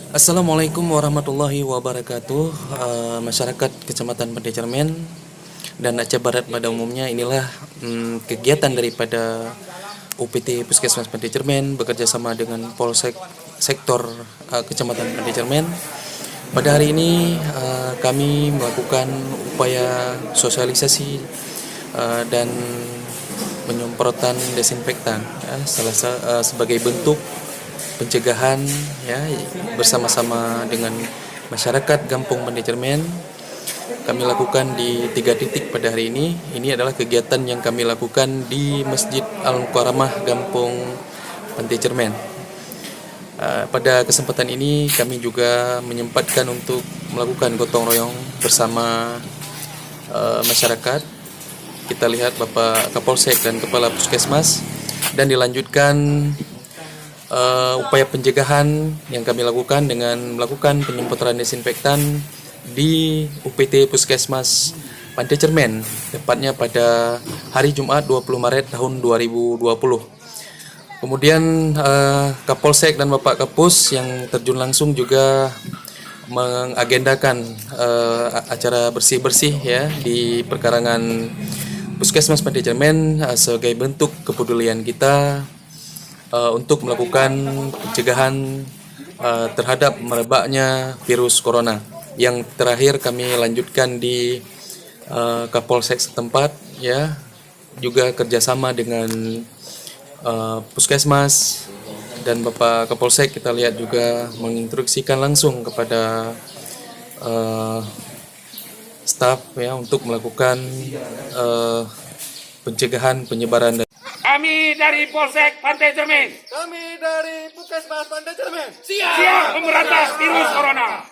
Assalamualaikum warahmatullahi wabarakatuh. Masyarakat Kecamatan Pantai Cermen dan Aceh Barat pada umumnya, inilah kegiatan daripada UPT Puskesmas Pantai Cermen bekerja sama dengan Polsek Sektor Kecamatan Pantai Cermen. Pada hari ini kami melakukan upaya sosialisasi dan penyemprotan desinfektan, ya, sebagai bentuk pencegahan, ya, bersama-sama dengan masyarakat Gampung Pantai Cermen. Kami lakukan di 3 titik pada hari ini. Ini adalah kegiatan yang kami lakukan di Masjid Al-Mukarramah Gampung Pantai Cermen. Pada kesempatan ini kami juga menyempatkan untuk melakukan gotong royong bersama masyarakat. Kita lihat Bapak Kapolsek dan Kepala Puskesmas, dan dilanjutkan upaya pencegahan yang kami lakukan dengan melakukan penyemprotan desinfektan di UPT Puskesmas Pantai Cermen, tepatnya pada hari Jumat 20 Maret tahun 2020. Kemudian Kapolsek dan Bapak Kapus yang terjun langsung juga mengagendakan acara bersih-bersih, ya, di perkarangan Puskesmas Pantai Cermen sebagai bentuk kepedulian kita untuk melakukan pencegahan terhadap merebaknya virus corona. Yang terakhir kami lanjutkan di Kapolsek setempat, ya, juga kerjasama dengan Puskesmas dan Bapak Kapolsek. Kita lihat juga menginstruksikan langsung kepada staf, ya, untuk melakukan pencegahan penyebaran. Kami dari Polsek Pantai Cermen Kami dari Puskesmas Pantai Cermen siap memberantas virus corona.